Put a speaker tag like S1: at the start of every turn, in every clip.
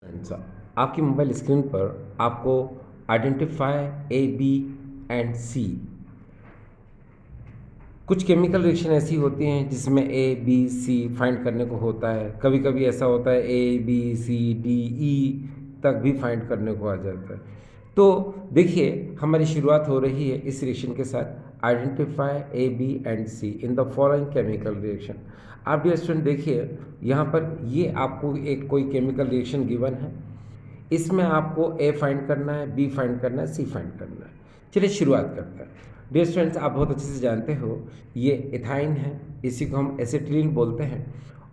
S1: अच्छा, आपकी mobile screen पर आपको आइडेंटिफाई ए बी एंड सी कुछ केमिकल रिएक्शन ऐसी होती हैं जिसमें ए बी सी फाइंड करने को होता है। कभी कभी ऐसा होता है A B C D E तक भी फाइंड करने को आ जाता है। तो देखिए, हमारी शुरुआत हो रही है इस रिएक्शन के साथ, identify A B and C in the following chemical reaction. आप डियर स्टूडेंट देखिए, यहाँ पर ये आपको एक कोई केमिकल रिएक्शन गिवन है। इसमें आपको ए फाइंड करना है, बी फाइंड करना है, सी फाइंड करना है। चलिए शुरुआत करते हैं। डियर स्टूडेंट्स, आप बहुत अच्छे से जानते हो ये इथाइन है, इसी को हम एसिटिलीन बोलते हैं।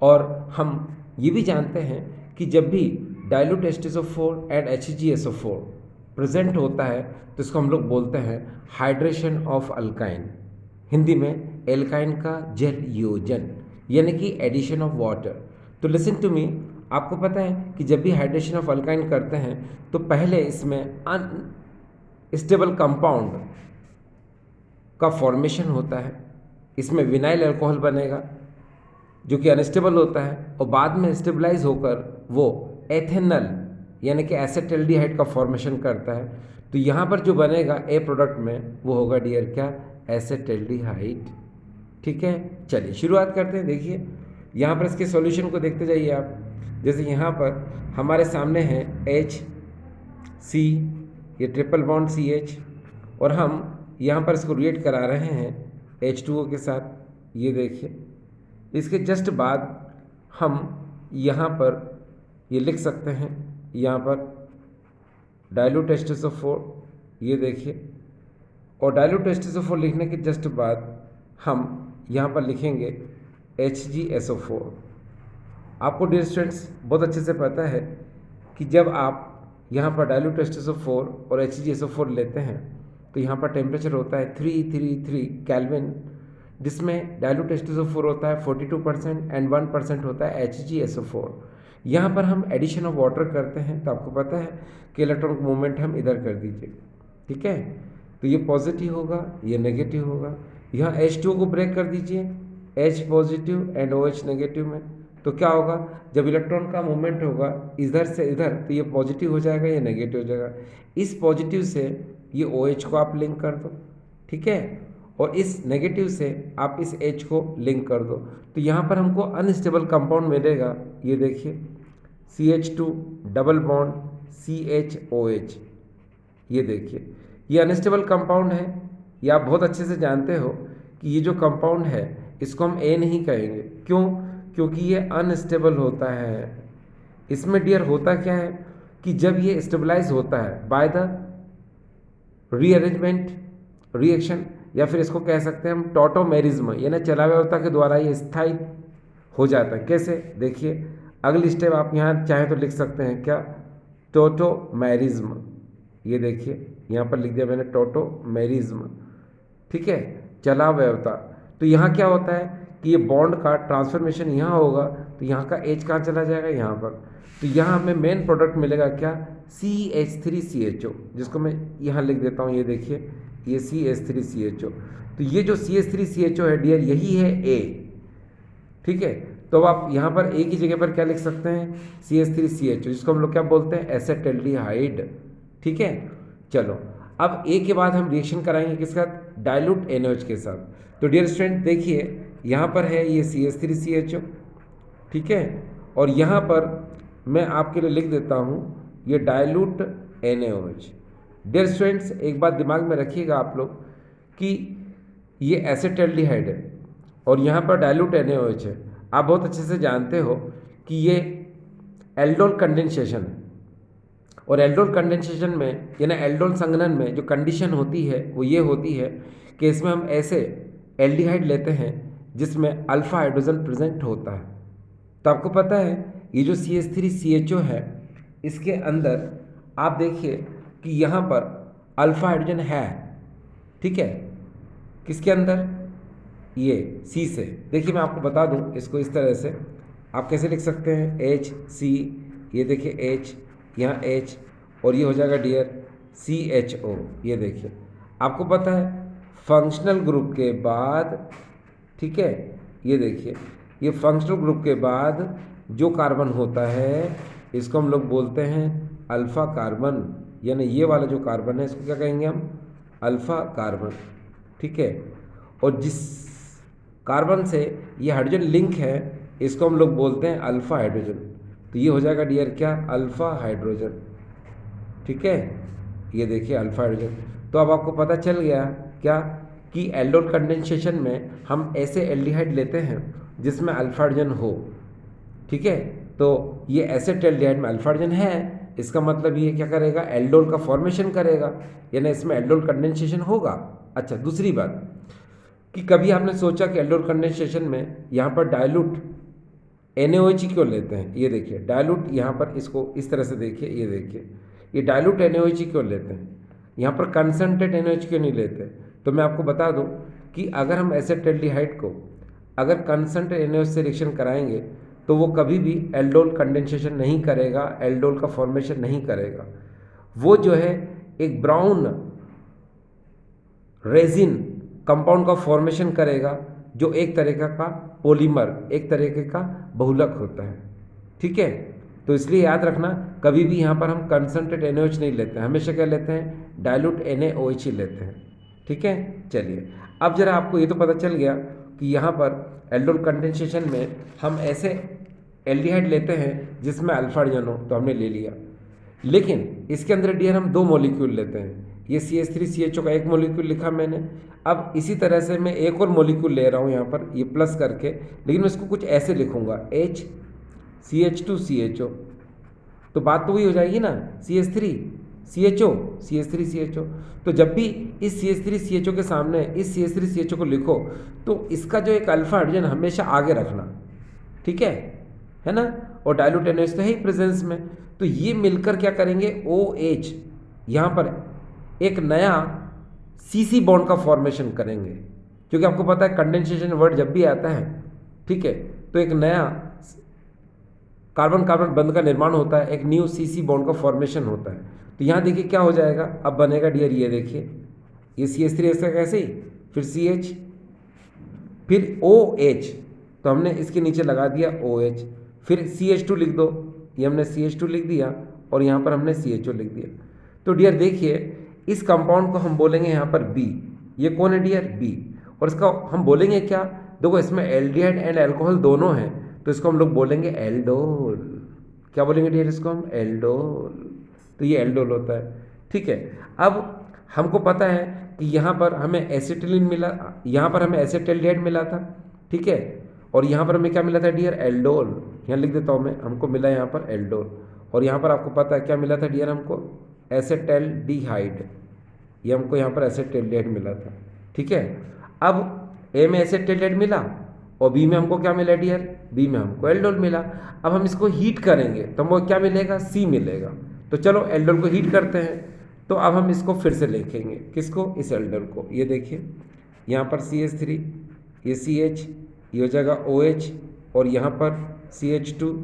S1: और हम ये भी जानते हैं कि जब भी dilute H2SO4 and HgSO4 present होता है तो इसको हम लोग बोलते हैं हाइड्रेशन ऑफ अल्काइन, हिंदी में एल्काइन का जल योजन, यानी कि एडिशन ऑफ वाटर। तो लिसन टू मी, आपको पता है कि जब भी हाइड्रेशन ऑफ अल्काइन करते हैं तो पहले इसमें अनस्टेबल कंपाउंड का फॉर्मेशन होता है। इसमें विनाइल अल्कोहल बनेगा जो कि अनस्टेबल होता है, और बाद में स्टेबलाइज होकर वो एथेनल यानी कि एसेटल्डिहाइड का फॉर्मेशन करता है। तो यहाँ पर जो बनेगा ए प्रोडक्ट में वो होगा डियर क्या, एसेटल्डिहाइड। ठीक है, चलिए शुरुआत करते हैं। देखिए यहाँ पर इसके सॉल्यूशन को देखते जाइए आप। जैसे यहाँ पर हमारे सामने है एच सी, ये ट्रिपल बॉन्ड सी एच, और हम यहाँ पर इसको रिएक्ट करा रहे हैं H2O के साथ। ये देखिए, इसके जस्ट बाद हम यहाँ पर ये लिख सकते हैं, यहाँ पर डाइल्यूट H2SO4, ये देखिए, और डाइल्यूट H2SO4 लिखने के जस्ट बाद हम यहाँ पर लिखेंगे HgSO4। आपको डियर स्टूडेंट्स बहुत अच्छे से पता है कि जब आप यहाँ पर डाइल्यूट H2SO4 और HgSO4 लेते हैं तो यहाँ पर टेम्परेचर होता है 333 केल्विन, जिसमें डाइल्यूट H2SO4 होता है 42% एंड 1% होता है HgSO4। यहाँ पर हम एडिशन ऑफ वाटर करते हैं तो आपको पता है कि इलेक्ट्रॉन का मूवमेंट हम इधर कर दीजिए। ठीक है, तो ये पॉजिटिव होगा, ये नेगेटिव होगा। यहाँ H2O को ब्रेक कर दीजिए, H positive and OH negative में। तो क्या होगा, जब इलेक्ट्रॉन का मूवमेंट होगा इधर से इधर तो ये पॉजिटिव हो जाएगा, ये नेगेटिव हो जाएगा। इस पॉजिटिव से ये OH को आप लिंक कर दो, ठीक है, और इस नेगेटिव से आप इस H को लिंक कर दो। तो यहाँ पर हमको अनस्टेबल कंपाउंड मिलेगा। ये देखिए CH2 डबल बॉन्ड CHOH, ये देखिए ये अनस्टेबल कंपाउंड है। ये आप बहुत अच्छे से जानते हो कि ये जो कंपाउंड है इसको हम ए नहीं कहेंगे। क्यों? क्योंकि ये अनस्टेबल होता है। इसमें डियर होता क्या है कि जब ये स्टेबलाइज होता है बाय द रीअरेंजमेंट रिएक्शन, या फिर इसको कह सकते हैं हम टॉटोमेरिज्म, यानी चलाव्यवता के द्वारा ये स्थायी हो जाता है। कैसे? देखिए अगली स्टेप आप यहाँ चाहें तो लिख सकते हैं क्या, टोटोमेरिज्म। ये देखिए यहाँ पर लिख दिया मैंने टोटोमेरिज्म, ठीक है, चलाव्यवता। तो यहाँ क्या होता है कि ये बॉन्ड का ट्रांसफॉर्मेशन यहाँ होगा तो यहाँ का H कहाँ चला जाएगा, यहाँ पर। तो यहाँ हमें मेन प्रोडक्ट मिलेगा क्या, CH3CHO, जिसको मैं यहाँ लिख देता हूँ। ये देखिए ये CH3CHO। तो ये जो CH3CHO है डियर यही है A, ठीक है। तो अब आप यहाँ पर A की जगह पर क्या लिख सकते हैं, CH3CHO, जिसको हम लोग क्या बोलते हैं, एसेटल्डिहाइड। ठीक है, चलो अब A के बाद हम रिएक्शन कराएंगे किसके साथ, डाइल्यूट NaOH के साथ। तो डियर स्टूडेंट देखिए यहाँ पर है ये CH3CHO, ठीक है, और यहाँ पर मैं आपके लिए लिख देता हूँ ये डाइल्यूट NaOH। डियर स्टूडेंट्स एक बात दिमाग में रखिएगा आप लोग कि ये एसेटल्डिहाइड है और यहाँ पर डाइल्यूट NaOH है। आप बहुत अच्छे से जानते हो कि ये एल्डोल कंडेंसेशन है, और एल्डोल कंडेंसेशन में यानी एल्डोल संघनन में जो कंडीशन होती है वो ये होती है कि इसमें हम ऐसे एल्डिहाइड लेते हैं जिसमें अल्फा हाइड्रोजन प्रेजेंट होता है। तो आपको पता है ये जो CH3CHO है इसके अंदर आप देखिए कि यहाँ पर अल्फा हाइड्रोजन है, ठीक है, किसके अंदर, ये C से। देखिए मैं आपको बता दूँ इसको इस तरह से आप कैसे लिख सकते हैं, HC, ये देखिए H, यहाँ H, और ये हो जाएगा डियर CHO। ये देखिए आपको पता है फंक्शनल ग्रुप के बाद, ठीक है, ये देखिए ये फंक्शनल ग्रुप के बाद जो कार्बन होता है इसको हम लोग बोलते हैं अल्फ़ा कार्बन, यानी ये वाला जो कार्बन है इसको क्या कहेंगे हम, अल्फ़ा कार्बन। ठीक है, और जिस कार्बन से ये हाइड्रोजन लिंक है इसको हम लोग बोलते हैं अल्फ़ा हाइड्रोजन। तो ये हो जाएगा डियर क्या, अल्फ़ा हाइड्रोजन। ठीक है, ये देखिए अल्फ़ा हाइड्रोजन। तो अब आपको पता चल गया क्या कि एल्डोल कंडेंसेशन में हम ऐसे एल्डिहाइड लेते हैं जिसमें अल्फ़ा हाइड्रोजन हो। ठीक है, तो ये एसेटल्डिहाइड में अल्फ़ा हाइड्रोजन है, इसका मतलब ये क्या करेगा, एल्डोल का फॉर्मेशन करेगा, यानी इसमें एल्डोल कंडेंसेशन होगा। अच्छा, दूसरी बात कि कभी आपने सोचा कि एल्डोल कंडेंसेशन में यहाँ पर डाइल्यूट NaOH क्यों लेते हैं। ये देखिए डाइल्यूट, यहाँ पर इसको इस तरह से देखिए, ये देखिए ये डाइल्यूट NaOH क्यों लेते हैं, यहाँ पर कंसनट्रेट NaOH क्यों नहीं लेते। तो मैं आपको बता दूं कि अगर हम एसेटल्डिहाइड को अगर कंसनट्रेट NaOH से रिएक्शन कराएंगे तो वो कभी भी एल्डोल कंडेंसेशन नहीं करेगा, एल्डोल का फॉर्मेशन नहीं करेगा। वो जो है एक ब्राउन रेजिन कंपाउंड का फॉर्मेशन करेगा जो एक तरीका का पॉलीमर, एक तरीके का बहुलक होता है। ठीक है, तो इसलिए याद रखना कभी भी यहाँ पर हम कंसनट्रेट NaOH नहीं लेते हैं, हमेशा क्या लेते हैं, डाइल्यूट NaOH ही लेते हैं। ठीक है, चलिए अब जरा आपको ये तो पता चल गया कि यहाँ पर एल्डोल कंडेंसेशन में हम ऐसे एल्डिहाइड लेते हैं जिसमें अल्फा हाइड्रोजन हो, तो हमने ले लिया। लेकिन इसके अंदर डियर हम दो मॉलिक्यूल लेते हैं, ये CH3CHO का एक मॉलिक्यूल लिखा मैंने। अब इसी तरह से मैं एक और मॉलिक्यूल ले रहा हूँ यहाँ पर, ये प्लस करके, लेकिन मैं इसको कुछ ऐसे लिखूँगा HCH2CHO। तो बात तो वही हो जाएगी ना, CH3CHO। तो जब भी इस CH3CHO के सामने इस CH3CHO को लिखो तो इसका जो एक अल्फा हाइड्रोजन हमेशा आगे रखना। ठीक है ना, और डाइल्यूट NaOH तो है ही प्रेजेंस में, तो ये मिलकर क्या करेंगे, OH यहाँ पर एक नया CC बॉन्ड का फॉर्मेशन करेंगे। क्योंकि आपको पता है कंडेंसेशन वर्ड जब भी आता है, ठीक है, तो एक नया कार्बन कार्बन बंध का निर्माण होता है, एक न्यू CC बॉन्ड का फॉर्मेशन होता है। तो यहाँ देखिए क्या हो जाएगा, अब बनेगा डियर, ये देखिए ये CH3 ऐसा कैसे ही, फिर CH, फिर OH, तो हमने इसके नीचे लगा दिया OH, फिर CH2 लिख दो, ये हमने CH2 लिख दिया और यहाँ पर हमने CHO लिख दिया। तो डियर देखिए इस कंपाउंड को हम बोलेंगे यहाँ पर B, ये कौन है डियर, B, और इसका हम बोलेंगे क्या, देखो इसमें एल्डिहाइड एंड अल्कोहल दोनों हैं, तो इसको हम लोग बोलेंगे एल्डोल। क्या बोलेंगे डियर, इसको हम एल्डोल। तो ये एल्डोल होता है। ठीक है, अब हमको पता है कि यहाँ पर हमें एसिटिलीन मिला, यहाँ पर हमें एसिटल्डिहाइड मिला था। ठीक है, और यहाँ पर हमें क्या मिला था डियर, एल्डोल। यहाँ लिख देता हूँ मैं, हमको मिला यहाँ पर एल्डोल, और यहाँ पर आपको पता है क्या मिला था डियर, हमको एसेटल्डिहाइड, ये हमको यहाँ पर एसेटल्डिहाइड मिला था। ठीक है, अब ए में एसेटल्डिहाइड मिला और बी में हमको क्या मिला डियर, बी में हमको एल्डोल मिला। अब हम इसको हीट करेंगे तो हमको क्या मिलेगा, सी मिलेगा। तो चलो एल्डोल को हीट करते हैं, तो अब हम इसको फिर से लिखेंगे, किसको, इस एल्डोल को। ये देखिए यहाँ पर CH3, ये CH, ये हो जाएगा OH, और यहाँ पर CH2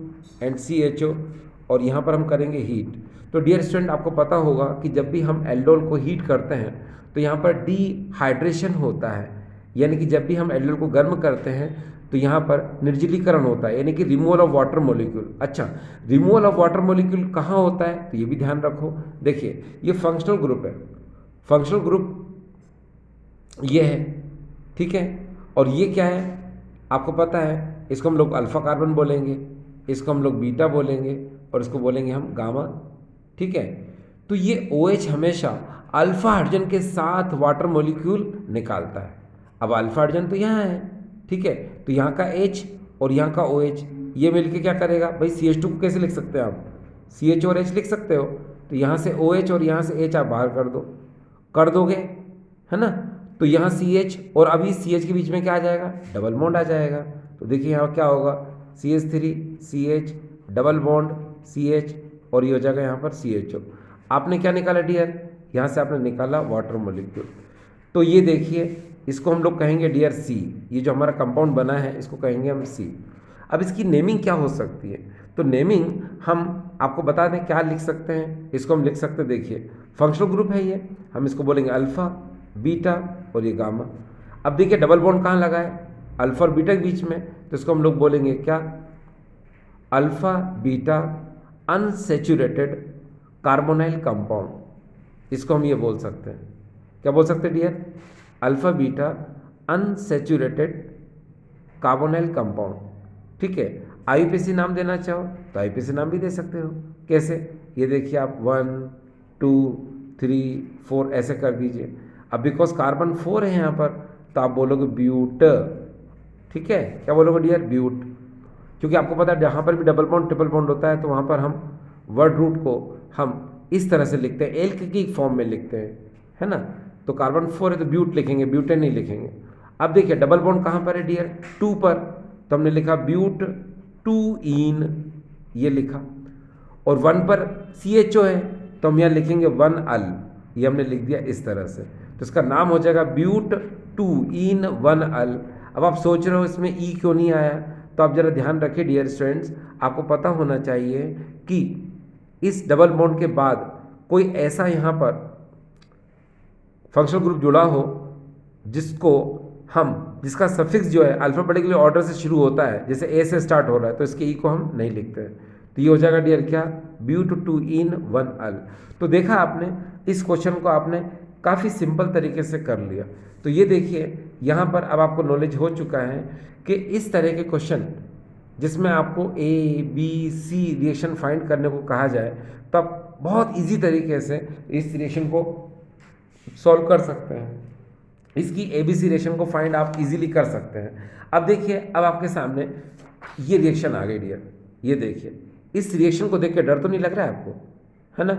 S1: एंड CHO, और यहाँ पर हम करेंगे हीट। तो डियर स्टूडेंट आपको पता होगा कि जब भी हम एल्डोल को हीट करते हैं तो यहाँ पर डिहाइड्रेशन होता है, यानी कि जब भी हम एल्डोल को गर्म करते हैं तो यहाँ पर निर्जलीकरण होता है, यानी कि रिमूवल ऑफ वाटर मॉलिक्यूल। अच्छा, रिमूवल ऑफ वाटर मॉलिक्यूल कहाँ होता है, तो ये भी ध्यान रखो। देखिए ये फंक्शनल ग्रुप है, फंक्शनल ग्रुप ये है। ठीक है, और ये क्या है आपको पता है, इसको हम लोग अल्फा कार्बन बोलेंगे, इसको हम लोग बीटा बोलेंगे, और इसको बोलेंगे हम गामा। ठीक है, तो ये OH हमेशा अल्फा हाइड्रोजन के साथ वाटर मॉलिक्यूल निकालता है। अब अल्फा हाइड्रोजन तो यहाँ है, ठीक है, तो यहाँ का H और यहाँ का OH ये मिलके क्या करेगा भाई, CH2 को कैसे लिख सकते हैं आप, CH और H लिख सकते हो, तो यहाँ से OH और यहाँ से H आप बाहर कर दोगे, है ना। तो यहाँ CH और अभी CH के बीच में क्या आ जाएगा, डबल बॉन्ड आ जाएगा। तो देखिए यहाँ क्या होगा, CH3 CH double bond CH, और ये हो जाएगा यहाँ पर CHO। आपने क्या निकाला डियर, यहाँ से आपने निकाला वाटर मॉलिक्यूल। तो ये देखिए इसको हम लोग कहेंगे डियर C, ये जो हमारा कंपाउंड बना है इसको कहेंगे हम C। अब इसकी नेमिंग क्या हो सकती है, तो नेमिंग हम आपको बता दें क्या लिख सकते हैं, इसको हम लिख सकते हैं, देखिए फंक्शनल ग्रुप है ये, हम इसको बोलेंगे अल्फ़ा, बीटा और ये गामा। अब देखिए डबल बॉन्ड कहाँ लगा है, अल्फ़ा और बीटा के बीच में, तो इसको हम लोग बोलेंगे क्या, alpha beta unsaturated carbonyl compound, इसको हम ये बोल सकते हैं, क्या बोल सकते हैं dear, alpha beta unsaturated carbonyl compound. ठीक है, आईपीसी नाम देना चाहो तो आईपीसी नाम भी दे सकते हो। कैसे, ये देखिए आप 1 2 3 4 ऐसे कर दीजिए। अब बिकॉज कार्बन 4 है यहाँ पर तो आप बोलोगे ब्यूट। ठीक है, क्या बोलोगे डियर, ब्यूट, क्योंकि आपको पता है जहाँ पर भी डबल बॉन्ड ट्रिपल बॉन्ड होता है तो वहाँ पर हम वर्ड रूट को हम इस तरह से लिखते हैं, एल्क की फॉर्म में लिखते हैं, है ना। तो कार्बन 4 है तो ब्यूट लिखेंगे, ब्यूटेन नहीं लिखेंगे। अब देखिए डबल बॉन्ड कहाँ पर है डियर, 2 पर, तो हमने लिखा ब्यूट 2 इन, ये लिखा। और 1 पर CHO है तो हम यहाँ लिखेंगे 1 अल, ये हमने लिख दिया इस तरह से। तो इसका नाम हो जाएगा ब्यूट 2 इन 1 अल। अब आप सोच रहे हो इसमें ई क्यों नहीं आया, तो आप जरा ध्यान रखिए डियर स्टूडेंट्स, आपको पता होना चाहिए कि इस डबल बॉन्ड के बाद कोई ऐसा यहाँ पर फंक्शनल ग्रुप जुड़ा हो जिसको हम, जिसका सफिक्स जो है अल्फाबेटिकली ऑर्डर से शुरू होता है, जैसे ए से स्टार्ट हो रहा है तो इसके ई को हम नहीं लिखते हैं। तो ये हो जाएगा डियर क्या, ब्यूट 2 इन 1 अल। तो देखा आपने, इस क्वेश्चन को आपने काफ़ी सिंपल तरीके से कर लिया। तो ये देखिए यहाँ पर अब आपको नॉलेज हो चुका है कि इस तरह के क्वेश्चन जिसमें आपको ABC रिएक्शन फाइंड करने को कहा जाए तो आप बहुत इजी तरीके से इस रिएक्शन को सॉल्व कर सकते हैं। इसकी ABC रिएक्शन को फाइंड आप इजीली कर सकते हैं। अब देखिए, अब आपके सामने ये रिएक्शन आ गई डियर, ये देखिए, इस रिएक्शन को देख के डर तो नहीं लग रहा है आपको, है ना।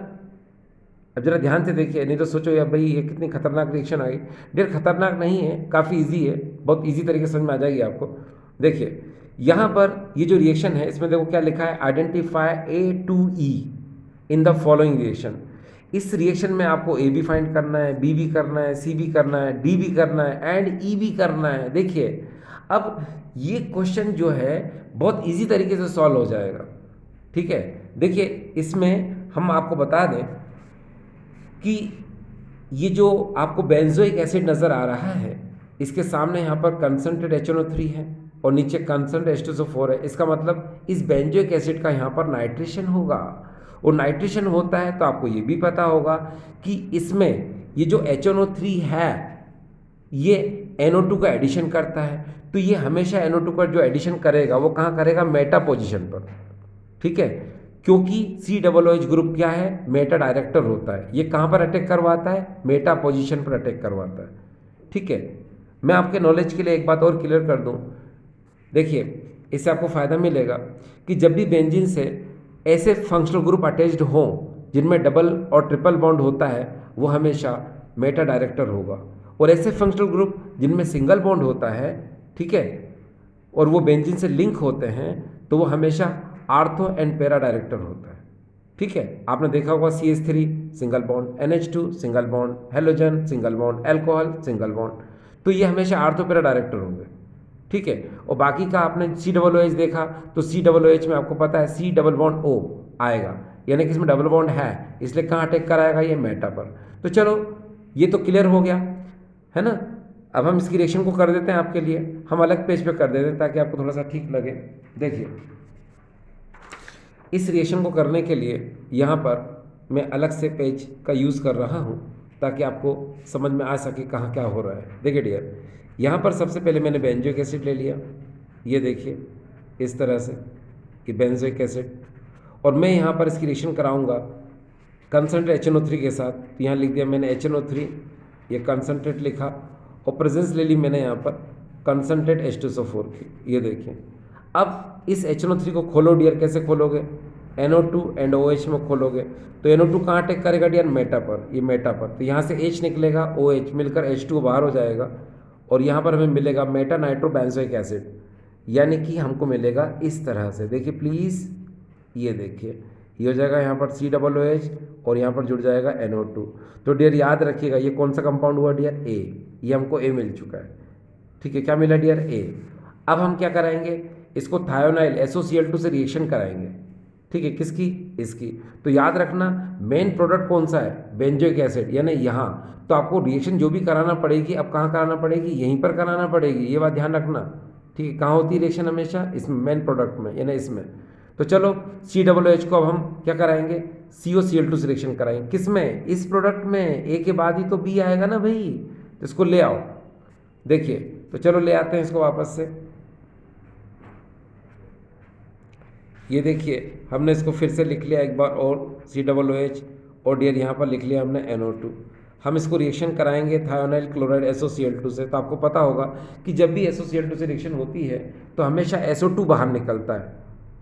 S1: अब जरा ध्यान से देखिए, नहीं तो सोचो यार भाई ये कितनी खतरनाक रिएक्शन आ गई। डियर खतरनाक नहीं है, काफ़ी इजी है, बहुत इजी तरीके से समझ में आ जाएगी आपको। देखिए यहाँ पर ये जो रिएक्शन है इसमें देखो क्या लिखा है, identify A2E in the following reaction. इस रिएक्शन में आपको A भी फाइंड करना है, B भी करना है, C भी करना है, D भी करना है एंड E भी करना है। देखिए अब ये क्वेश्चन जो है बहुत इजी तरीके से सॉल्व हो जाएगा। ठीक है, देखिए इसमें हम आपको बता दें कि ये जो आपको बेंजोइक एसिड नज़र आ रहा है, इसके सामने यहाँ पर कंसंट्रेट HNO3 है और नीचे कंसंट्रेट H2SO4 है। इसका मतलब इस बेंजोइक एसिड का यहाँ पर नाइट्रेशन होगा, और नाइट्रेशन होता है तो आपको ये भी पता होगा कि इसमें ये जो HNO3 है ये NO2 का एडिशन करता है। तो ये हमेशा NO2 का जो एडिशन करेगा वो कहाँ करेगा, मेटा पोजीशन पर। ठीक है, क्योंकि COOH ग्रुप क्या है, मेटा डायरेक्टर होता है। ये कहाँ पर अटैक करवाता है, मेटा पोजीशन पर अटैक करवाता है। ठीक है, मैं आपके नॉलेज के लिए एक बात और क्लियर कर दूं। देखिए इससे आपको फ़ायदा मिलेगा कि जब भी बेंजीन से ऐसे फंक्शनल ग्रुप अटैच्ड हों जिनमें डबल और ट्रिपल बॉन्ड होता है वो हमेशा मेटा डायरेक्टर होगा, और ऐसे फंक्शनल ग्रुप जिनमें सिंगल बॉन्ड होता है, ठीक है, और वो बेंजीन से लिंक होते हैं तो वो हमेशा आर्थो एंड पैरा डायरेक्टर होता है। ठीक है, आपने देखा होगा CH3 single bond, NH2 single bond, halogen single bond, alcohol single bond, तो ये हमेशा आर्थो पैरा डायरेक्टर होंगे। ठीक है, और बाकी का आपने COOH देखा तो COOH में आपको पता है C डबल बॉन्ड O आएगा, यानी कि इसमें डबल बॉन्ड है, इसलिए कहाँ अटैक कराएगा, ये मेटा पर। तो चलो ये तो क्लियर हो गया है ना। अब हम इसकी रिएक्शन को कर देते हैं आपके लिए, हम अलग पेज पे कर देते हैं ताकि आपको थोड़ा सा ठीक लगे। देखिए इस रिएक्शन को करने के लिए यहाँ पर मैं अलग से पेज का यूज़ कर रहा हूँ ताकि आपको समझ में आ सके कहाँ क्या हो रहा है। देखिए डियर, यहाँ पर सबसे पहले मैंने बेंजोइक एसिड ले लिया, ये देखिए इस तरह से कि बेंजोइक एसिड, और मैं यहाँ पर इसकी रिएक्शन कराऊंगा कंसंट्रेट HNO3 के साथ। तो यहाँ लिख दिया मैंने HNO3, ये कंसंट्रेट लिखा, और प्रेजेंस ले ली मैंने यहाँ पर कंसंट्रेट H2SO4 की। ये देखिए अब इस HNO3 को खोलो डियर, कैसे खोलोगे, NO2 एंड OH में खोलोगे तो NO2 कहाँ अटैक करेगा डियर, मेटा पर, ये मेटा पर। तो यहाँ से H निकलेगा, OH मिलकर H2 बाहर हो जाएगा, और यहाँ पर हमें मिलेगा मेटा नाइट्रो बेंजोइक एसिड, यानी कि हमको मिलेगा इस तरह से। देखिए प्लीज़, ये देखिए ये हो जाएगा यहाँ पर COOH और यहाँ पर जुड़ जाएगा NO2। तो डियर याद रखिएगा ये कौन सा कंपाउंड हुआ डियर, A, ये हमको A मिल चुका है। ठीक है, क्या मिला डियर, A। अब हम क्या कराएंगे, इसको थायोनाइल SOCl2 से रिएक्शन कराएंगे। ठीक है, किसकी, इसकी। तो याद रखना मेन प्रोडक्ट कौन सा है, बेंजोइक एसिड, यानी यहाँ। तो आपको रिएक्शन जो भी कराना पड़ेगी, अब कहाँ कराना पड़ेगी, यहीं पर कराना पड़ेगी, ये बात ध्यान रखना। ठीक है, कहाँ होती है रिएक्शन, हमेशा इसमें मेन प्रोडक्ट में, यानी इसमें। तो चलो COOH को अब हम क्या कराएंगे, COCl2 से रिएक्शन कराएंगे। किस में, इस प्रोडक्ट में, ए के बाद ही तो बी आएगा ना भाई, तो इसको ले आओ। देखिए तो चलो ले आते हैं इसको वापस से। ये देखिए हमने इसको फिर से लिख लिया एक बार और, COOH, और डियर यहाँ पर लिख लिया हमने NO2। हम इसको रिएक्शन कराएंगे थायोनाइल क्लोराइड SOCl2 से। तो आपको पता होगा कि जब भी SOCl2 से रिएक्शन होती है तो हमेशा SO2 बाहर निकलता है,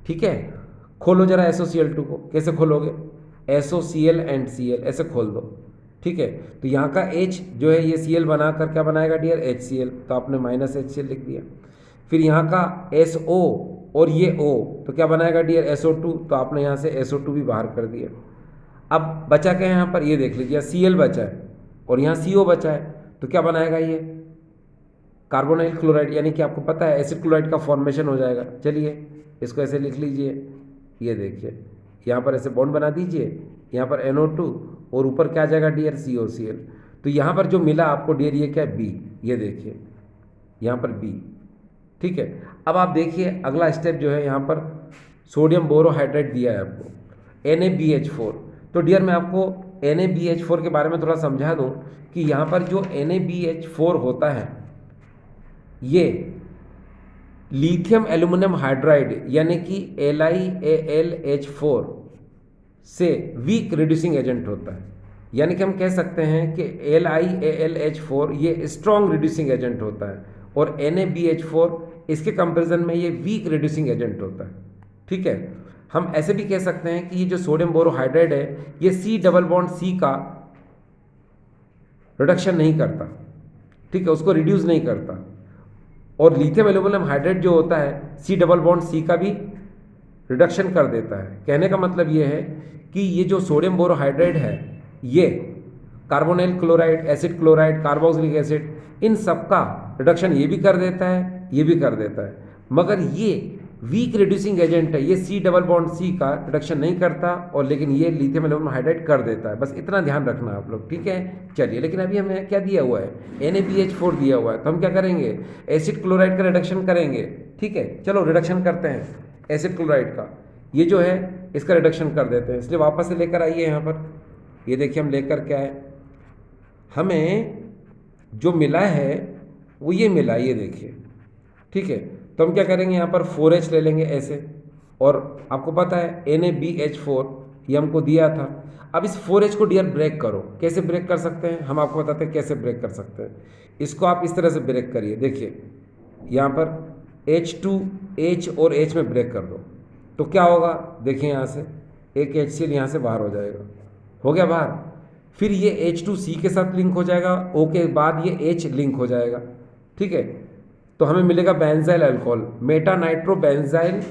S1: ठीक है। खोलो जरा SOCl2 को, कैसे खोलोगे, SOCl एंड Cl ऐसे खोल दो, ठीक है। तो यहाँ का H जो है ये Cl बनाकर क्या बनाएगा डियर, HCl, तो आपने -HCl लिख दिया। फिर यहाँ का SO और ये O तो क्या बनाएगा डियर, SO2, तो आपने यहाँ से SO2 भी बाहर कर दिया। अब बचा क्या है यहाँ पर, ये देख लीजिए, Cl बचा है और यहाँ CO बचा है, तो क्या बनाएगा ये, कार्बोनाइल क्लोराइड, यानी कि आपको पता है एसिड क्लोराइड का फॉर्मेशन हो जाएगा। चलिए इसको ऐसे लिख लीजिए, ये देखिए यहाँ पर ऐसे बॉन्ड बना दीजिए, यहाँ पर NO2 और ऊपर क्या आ जाएगा डियर, COCl। तो यहाँ पर जो मिला आपको डियर ये क्या है, B, ये देखिए यहाँ पर B, ठीक है। अब आप देखिए अगला स्टेप जो है, यहाँ पर सोडियम बोरोहाइड्रेट दिया है आपको, NaBH4। तो डियर मैं आपको NaBH4 के बारे में थोड़ा समझा दूँ कि यहाँ पर जो NaBH4 होता है ये लिथियम एल्यूमिनियम हाइड्राइड यानी कि LiAlH4 से वीक रिड्यूसिंग एजेंट होता है। यानी कि हम कह सकते हैं कि LiAlH4 ये स्ट्रॉन्ग रिड्यूसिंग एजेंट होता है और NaBH4 इसके कंपैरिजन में ये वीक रिड्यूसिंग एजेंट होता है, ठीक है। हम ऐसे भी कह सकते हैं कि ये जो सोडियम बोरोहाइड्रेट है ये C का रिडक्शन नहीं करता, ठीक है, उसको रिड्यूस नहीं करता। और लिथियम एल्यूमिनियम हाइड्रेट जो होता है C का भी रिडक्शन कर देता है। कहने का मतलब ये है कि ये जो सोडियम बोरोहाइड्रेट है ये carbonyl chloride, acid chloride, carboxylic acid, इन सब का रिडक्शन ये भी कर देता है, ये भी कर देता है, मगर ये वीक रिड्यूसिंग एजेंट है, ये C का रिडक्शन नहीं करता और लेकिन ये लिथियम एल्यूमिनियम हाइड्रेट कर देता है। बस इतना ध्यान रखना आप लोग, ठीक है। चलिए लेकिन अभी हमें क्या दिया हुआ है, NaBH4 दिया हुआ है, तो हम क्या करेंगे, एसिड क्लोराइड का रिडक्शन करेंगे, ठीक है। चलो रिडक्शन करते हैं एसिड क्लोराइड का, ये जो है इसका रिडक्शन कर देते हैं। इसलिए वापस से लेकर आइए यहाँ पर, ये देखिए हम लेकर क्या है, हमें जो मिला है वो ये मिला, ये देखिए, ठीक है। तो हम क्या करेंगे, यहाँ पर 4H ले लेंगे ऐसे, और आपको पता है NaBH4 ये हमको दिया था। अब इस 4H को डियर ब्रेक करो, कैसे ब्रेक कर सकते हैं, हम आपको बताते हैं कैसे ब्रेक कर सकते हैं। इसको आप इस तरह से ब्रेक करिए, देखिए यहाँ पर H2 H और H में ब्रेक कर दो, तो क्या होगा, देखिए यहाँ से एक HCl यहाँ से बाहर हो जाएगा, हो गया बाहर। फिर ये H2C के साथ लिंक हो जाएगा, O के बाद ये H लिंक हो जाएगा, ठीक है। तो हमें मिलेगा benzyl alcohol, Meta nitro benzyl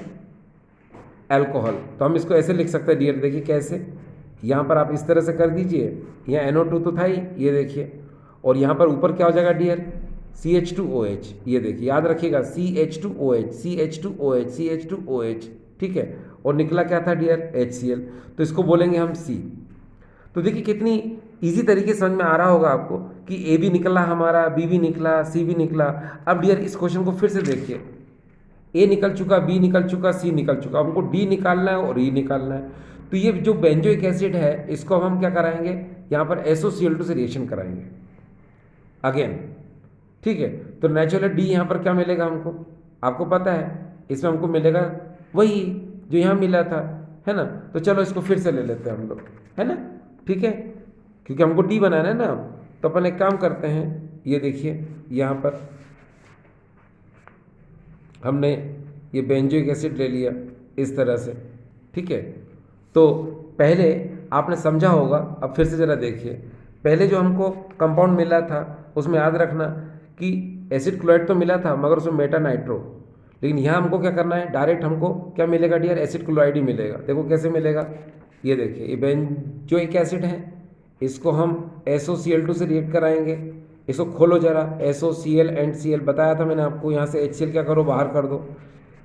S1: alcohol. तो हम इसको ऐसे लिख सकते हैं डियर, देखिए कैसे, यहाँ पर आप इस तरह से कर दीजिए, यहाँ NO2 तो था ही, ये देखिए, और यहाँ पर ऊपर क्या हो जाएगा डियर, CH2OH, ये देखिए याद रखिएगा CH2OH CH2OH CH2OH, ठीक है। और निकला क्या था डियर, HCl, तो इसको बोलेंगे हम C। तो देखिए कितनी इजी तरीके से समझ में आ रहा होगा आपको कि A भी निकला हमारा, B भी निकला, C भी निकला। अब डियर इस क्वेश्चन को फिर से देखिए, A निकल चुका, B निकल चुका, C निकल चुका, हमको D निकालना है और E निकालना है। तो ये जो बेंजोइक एसिड है इसको हम क्या कराएंगे, यहाँ पर SOCl2 से रिएक्शन कराएंगे अगेन, ठीक है। तो नेचुरल D यहाँ पर क्या मिलेगा हमको, आपको पता है इसमें हमको मिलेगा वही जो यहाँ मिला था, है ना। तो चलो इसको फिर से ले लेते हैं हम लोग, है ना, ठीक है, क्योंकि हमको D बनाना है ना। तो अपन एक काम करते हैं, ये देखिए यहाँ पर हमने ये बेंजोइक एसिड ले लिया इस तरह से, ठीक है। तो पहले आपने समझा होगा, अब फिर से ज़रा देखिए, पहले जो हमको कंपाउंड मिला था उसमें याद रखना कि एसिड क्लोराइड तो मिला था मगर उसमें मेटा नाइट्रो, लेकिन यहाँ हमको क्या करना है, डायरेक्ट हमको क्या मिलेगा डियर, एसिड क्लोराइड ही मिलेगा। देखो कैसे मिलेगा, ये देखिए ये बेंजोइक एसिड है, इसको हम SOCl2 से रिएक्ट कराएंगे। इसको खोलो जरा, SOCl एंड Cl बताया था मैंने आपको, यहाँ से HCl क्या करो, बाहर कर दो,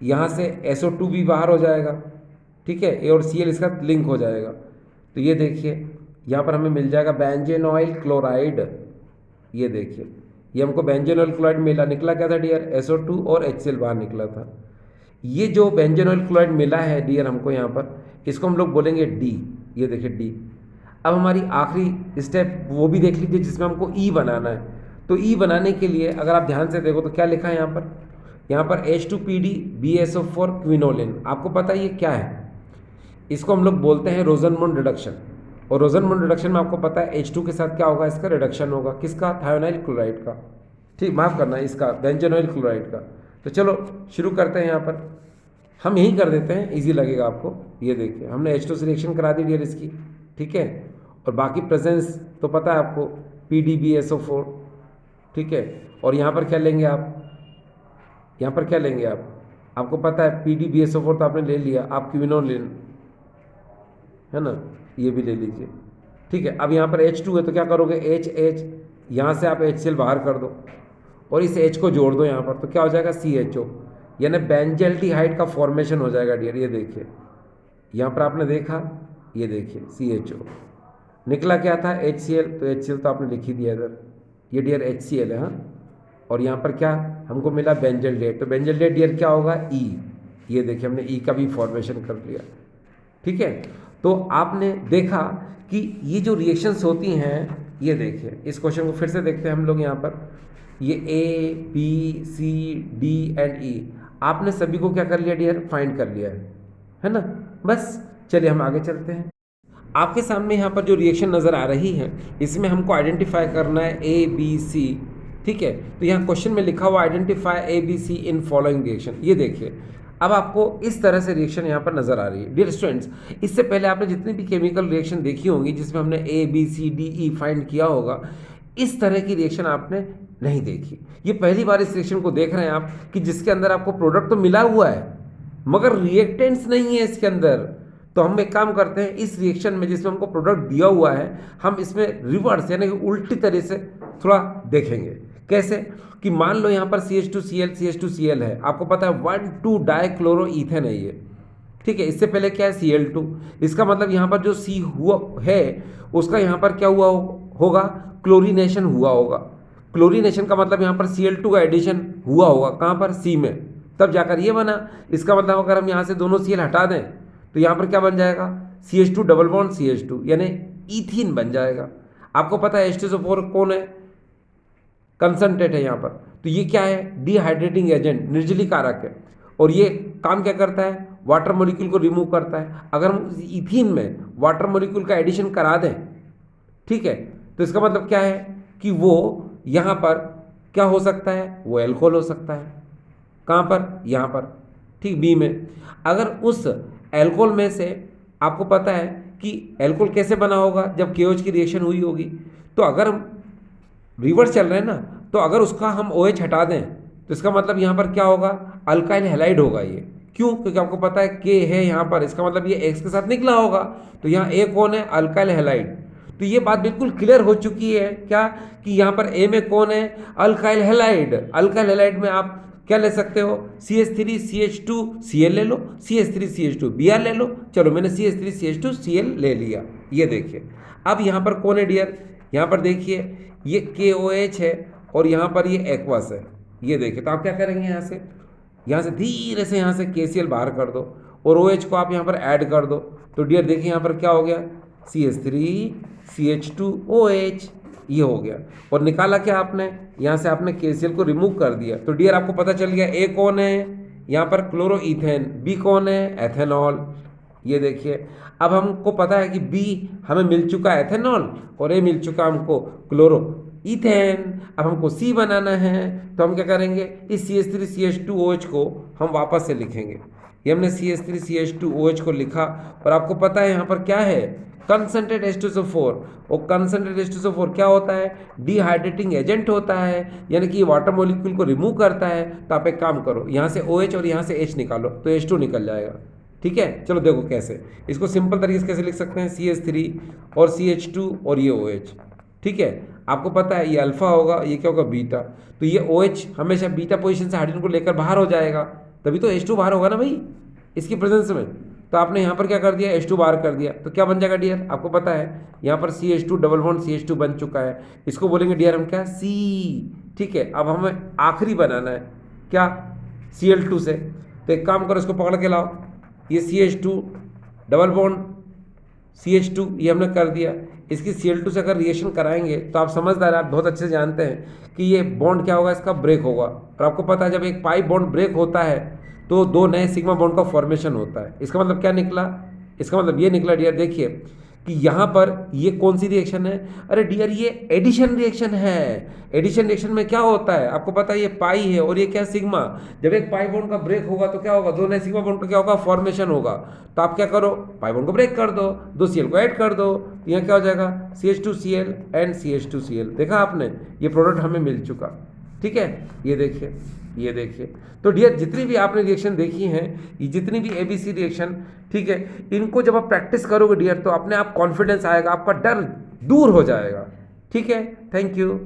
S1: यहाँ से SO2 भी बाहर हो जाएगा, ठीक है, A और Cl इसका लिंक हो जाएगा। तो ये देखिए यहाँ पर हमें मिल जाएगा बेंजेनॉइल क्लोराइड, ये देखिए ये हमको बेंजेनॉइल क्लोराइड मिला, निकला क्या था डियर, SO2 और HCl बाहर निकला था। ये जो बेंजोनॉइल क्लोराइड मिला है डियर हमको यहाँ पर, इसको हम लोग बोलेंगे डी। ये देखिए डी। अब हमारी आखिरी स्टेप वो भी देख लीजिए जिसमें हमको ई बनाना है। तो ई बनाने के लिए अगर आप ध्यान से देखो तो क्या लिखा है यहाँ पर H2PD BSO4 क्विनोलिन। आपको पता है ये क्या है? इसको हम लोग बोलते हैं रोजनमुंड रिडक्शन। और रोजनमुंड रिडक्शन में आपको पता है H2 के साथ क्या होगा, इसका रिडक्शन होगा। किसका? थायोनाइल क्लोराइड का। ठीक, माफ़ करना, इसका बेंजोनॉइल क्लोराइड का। तो चलो शुरू करते हैं। यहाँ पर हम यही कर देते हैं, इजी लगेगा आपको। ये देखिए हमने H2 से रिएक्शन करा दी डियर इसकी, ठीक है। और बाकी प्रेजेंस तो पता है आपको, PDBSO4, ठीक है। और यहाँ पर क्या लेंगे आप, यहाँ पर क्या लेंगे आप, आपको पता है PDBSO4 तो आपने ले लिया, आप क्विनोलिन है ना, ये भी ले लीजिए, ठीक है। अब यहाँ पर H2 है तो क्या करोगे, H यहाँ से आप HCl बाहर कर दो और इस H को जोड़ दो यहाँ पर, तो क्या हो जाएगा CHO, यानी बेंजल्डिहाइड का फॉर्मेशन हो जाएगा डियर। ये देखिए यहाँ पर आपने देखा, ये देखिए CHO निकला क्या था, HCl। तो HCl तो आपने लिख ही दिया इधर, ये डियर HCl है। हाँ, और यहाँ पर क्या हमको मिला, बेंजल्डेट। तो बेंजल्डेट डियर क्या होगा, E। ये देखिए हमने E का भी फॉर्मेशन कर लिया, ठीक है। तो आपने देखा कि ये जो रिएक्शंस होती हैं, ये देखिए इस क्वेश्चन को फिर से देखते हैं हम लोग। यहाँ पर ये A B C D and E आपने सभी को क्या कर लिया डियर, फाइंड कर लिया है ना। बस चलिए हम आगे चलते हैं। आपके सामने यहाँ पर जो रिएक्शन नज़र आ रही है, इसमें हमको आइडेंटिफाई करना है ABC, ठीक है। तो यहाँ क्वेश्चन में लिखा हुआ identify ABC in following reaction. ये देखिए अब आपको इस तरह से रिएक्शन यहाँ पर नज़र आ रही है डियर स्टूडेंट्स। इससे पहले आपने जितनी भी केमिकल रिएक्शन देखी होंगी जिसमें हमने ABCDE फाइंड किया होगा, इस तरह की रिएक्शन आपने नहीं देखी। ये पहली बार इस रिएक्शन को देख रहे हैं आप, कि जिसके अंदर आपको प्रोडक्ट तो मिला हुआ है मगर रिएक्टेंट्स नहीं है इसके अंदर। तो हम एक काम करते हैं, इस रिएक्शन में जिसमें हमको प्रोडक्ट दिया हुआ है, हम इसमें रिवर्स यानी कि उल्टी तरह से थोड़ा देखेंगे। कैसे? कि मान लो यहाँ पर CH2Cl है, आपको पता है 1,2 डाइक्लोरोईथेन है ये, ठीक है। इससे पहले क्या है, Cl2। इसका मतलब यहाँ पर जो C हुआ है उसका यहाँ पर क्या हुआ होगा, क्लोरीनेशन हुआ होगा। क्लोरीनेशन का मतलब यहाँ पर Cl2 का एडिशन हुआ होगा, कहाँ पर, C में, तब जाकर ये बना। इसका मतलब अगर हम यहाँ से दोनों Cl हटा दें तो यहाँ पर क्या बन जाएगा, CH2 डबल बॉन्ड CH2 यानी ईथीन बन जाएगा। आपको पता है H2SO4 कौन है, कंसंट्रेट है यहाँ पर। तो ये क्या है, डिहाइड्रेटिंग एजेंट, निर्जलीकारक है। और ये काम क्या करता है, वाटर मॉलिक्यूल को रिमूव करता है। अगर हम इथीन में वाटर मॉलिक्यूल का एडिशन करा दें, ठीक है, तो इसका मतलब क्या है कि वो यहाँ पर क्या हो सकता है, वो एल्कोहल हो सकता है। कहाँ पर, यहाँ पर, ठीक, बी में। अगर उस एल्कोहल में से आपको पता है कि एल्कोहल कैसे बना होगा, जब KOH की रिएक्शन हुई होगी। तो अगर हम रिवर्स चल रहे हैं ना, तो अगर उसका हम OH हटा दें तो इसका मतलब यहाँ पर क्या होगा, अल्काइल हैलाइड होगा ये। क्यों? क्योंकि आपको पता है K है यहाँ पर, इसका मतलब ये X के साथ निकला होगा। तो यहाँ A कौन है, अल्काइल हैलाइड। तो ये बात बिल्कुल क्लियर हो चुकी है क्या, कि यहाँ पर A में कौन है, अल्काइल हैलाइड। अल्काइल हैलाइड में आप क्या ले सकते हो, CH3CH2Cl ले लो, CH3CH2Br ले लो। चलो मैंने CH3CH2Cl ले लिया। ये देखिए अब यहाँ पर कौन है डियर, यहाँ पर देखिए ये KOH है और यहाँ पर ये एक्वस है। ये देखिए, तो आप क्या करेंगे, यहाँ से धीरे से यहाँ से KCl बाहर कर दो और OH को आप यहाँ पर ऐड कर दो। तो डियर देखिए यहाँ पर क्या हो गया, CH3CH2OH, ये हो गया। और निकाला क्या आपने, यहाँ से आपने KCl को रिमूव कर दिया। तो डियर आपको पता चल गया A कौन है, यहाँ पर क्लोरोईथेन, B कौन है, एथेनॉल। ये देखिए अब हमको पता है कि B हमें मिल चुका है एथेनॉल और A मिल चुका हमको क्लोरोईथेन। अब हमको C बनाना है, तो हम क्या करेंगे, इस CH3CH2OH को हम वापस से लिखेंगे। ये हमने CH3CH2OH को लिखा और आपको पता है यहाँ पर क्या है, कंसंट्रेट H2SO4। और कंसंट्रेट H2SO4 क्या होता है, डिहाइड्रेटिंग एजेंट होता है, यानी कि वाटर मॉलिक्यूल को रिमूव करता है। तो आप एक काम करो, यहाँ से OH और यहाँ से H निकालो तो H2 निकल जाएगा, ठीक है। चलो देखो कैसे, इसको सिंपल तरीके से कैसे लिख सकते हैं, CH3 और CH2 और ये OH, ठीक है। आपको पता है ये अल्फा होगा, ये क्या होगा, बीटा। तो ये OH हमेशा बीटा पोजीशन से हाइड्रोजन को लेकर बाहर हो जाएगा, तभी तो H2 बाहर होगा ना भाई इसकी प्रेजेंस में। तो आपने यहाँ पर क्या कर दिया, H2 बाहर कर दिया। तो क्या बन जाएगा डियर, आपको पता है यहाँ पर CH2 डबल बॉन्ड CH2 बन चुका है। इसको बोलेंगे डियर हम क्या, C, ठीक है। अब हमें आखिरी बनाना है क्या, Cl2 से। तो एक काम करो, इसको पकड़ के लाओ, ये CH2 डबल बॉन्ड CH2 ये हमने कर दिया। इसकी Cl2 से अगर रिएक्शन कराएंगे तो आप समझदार, आप बहुत अच्छे से जानते हैं कि ये बॉन्ड क्या होगा, इसका ब्रेक होगा। और आपको पता है जब एक पाई बॉन्ड ब्रेक होता है तो दो नए सिग्मा बॉन्ड का फॉर्मेशन होता है। इसका मतलब क्या निकला, इसका मतलब ये निकला डियर, देखिए कि यहाँ पर ये कौन सी रिएक्शन है, अरे डियर ये एडिशन रिएक्शन है। एडिशन रिएक्शन में क्या होता है आपको पता है, ये पाई है और ये क्या सिग्मा। जब एक पाई बॉन्ड का ब्रेक होगा तो क्या होगा, दो नए सिग्मा बॉन्ड का क्या होगा, फॉर्मेशन होगा। तो आप क्या करो, पाई बॉन्ड को ब्रेक कर दो, दो Cl को ऐड कर दो, तो यहाँ क्या हो जाएगा, CH2Cl एंड CH2Cl। देखा आपने, ये प्रोडक्ट हमें मिल चुका। ठीक है, ये देखिए, ये देखिए। तो डियर जितनी भी आपने रिएक्शन देखी हैं, ये जितनी भी ABC रिएक्शन, ठीक है, इनको जब आप प्रैक्टिस करोगे डियर तो अपने आप कॉन्फिडेंस आएगा, आपका डर दूर हो जाएगा। ठीक है, थैंक यू।